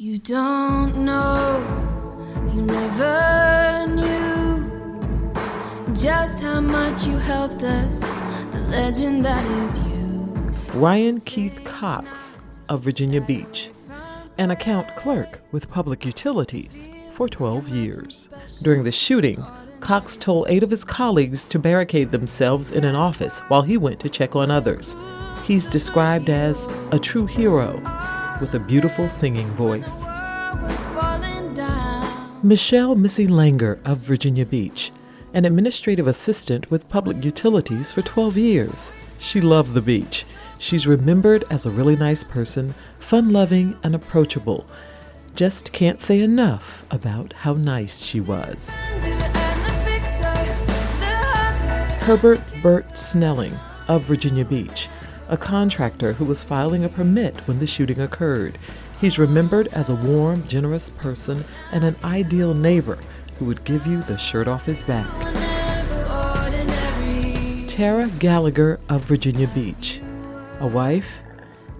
You don't know, you never knew just how much you helped us, the legend that is you. Ryan Keith Cox of Virginia Beach, an account clerk with Public Utilities for 12 years. During the shooting, Cox told 8 of his colleagues to barricade themselves in an office while he went to check on others. He's described as a true hero with a beautiful singing voice. Michelle Missy Langer of Virginia Beach, an administrative assistant with Public Utilities for 12 years. She loved the beach. She's remembered as a really nice person, fun-loving and approachable. Just can't say enough about how nice she was. Herbert Burt Snelling of Virginia Beach, a contractor who was filing a permit when the shooting occurred. He's remembered as a warm, generous person and an ideal neighbor who would give you the shirt off his back. Tara Gallagher of Virginia Beach, a wife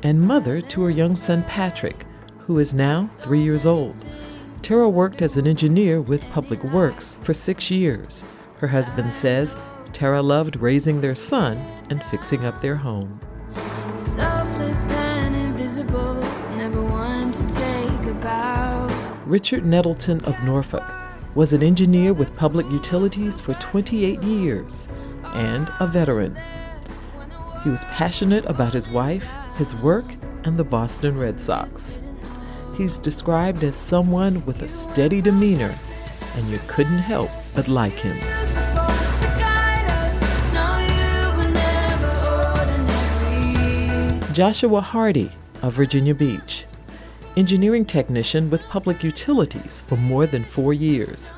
and mother to her young son Patrick, who is now 3 years old. Tara worked as an engineer with Public Works for 6 years. Her husband says Tara loved raising their son and fixing up their home. Selfless and invisible, never one to take a bow. Richard Nettleton of Norfolk was an engineer with Public Utilities for 28 years and a veteran. He was passionate about his wife, his work, and the Boston Red Sox. He's described as someone with a steady demeanor, and you couldn't help but like him. Joshua Hardy of Virginia Beach, engineering technician with Public Utilities for more than 4 years.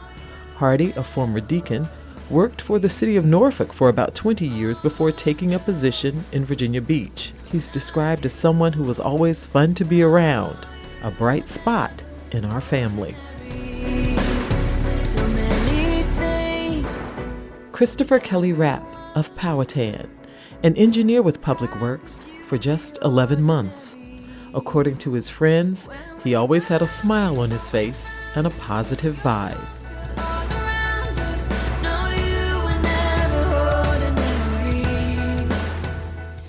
Hardy, a former deacon, worked for the city of Norfolk for about 20 years before taking a position in Virginia Beach. He's described as someone who was always fun to be around, a bright spot in our family. So many things. Christopher Kelly Rapp of Powhatan, an engineer with Public Works for just 11 months. According to his friends, he always had a smile on his face and a positive vibe.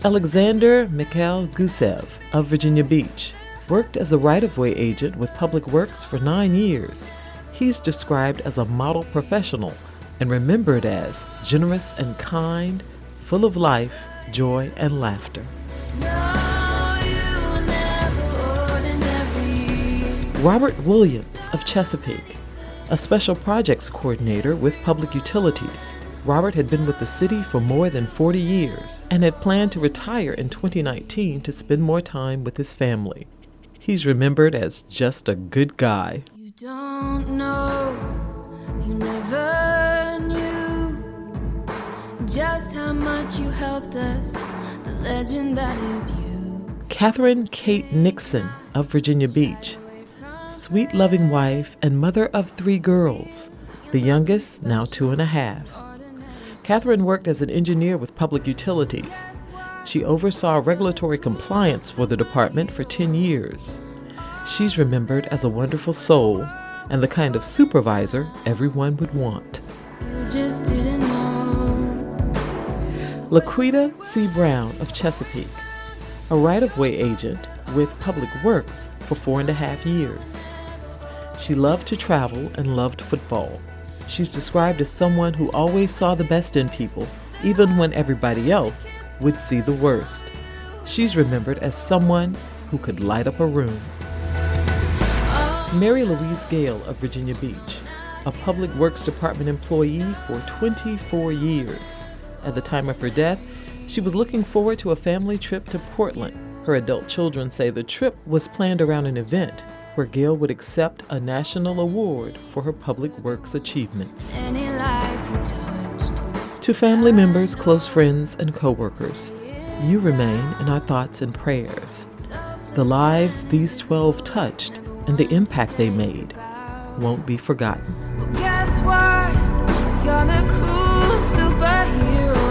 Alexander Mikhail Gusev of Virginia Beach worked as a right-of-way agent with Public Works for 9 years. He's described as a model professional and remembered as generous and kind, full of life, joy, and laughter. Robert Williams of Chesapeake, a special projects coordinator with Public Utilities. Robert had been with the city for more than 40 years and had planned to retire in 2019 to spend more time with his family. He's remembered as just a good guy. You don't know, you never knew just how much you helped us, the legend that is you. Catherine Kate Nixon of Virginia Beach, sweet, loving wife and mother of 3 girls, the youngest now 2.5. Catherine worked as an engineer with Public Utilities. She oversaw regulatory compliance for the department for 10 years. She's remembered as a wonderful soul and the kind of supervisor everyone would want. You just didn't know. Laquita C. Brown of Chesapeake, a right-of-way agent with Public Works for 4.5 years. She loved to travel and loved football. She's described as someone who always saw the best in people, even when everybody else would see the worst. She's remembered as someone who could light up a room. Mary Louise Gale of Virginia Beach, a Public Works Department employee for 24 years. At the time of her death, she was looking forward to a family trip to Portland. Her adult children say the trip was planned around an event where Gail would accept a national award for her Public Works achievements. To family members, close friends, and co-workers, you remain in our thoughts and prayers. The lives these 12 touched and the impact they made won't be forgotten. Well, guess what? You're the cool superhero.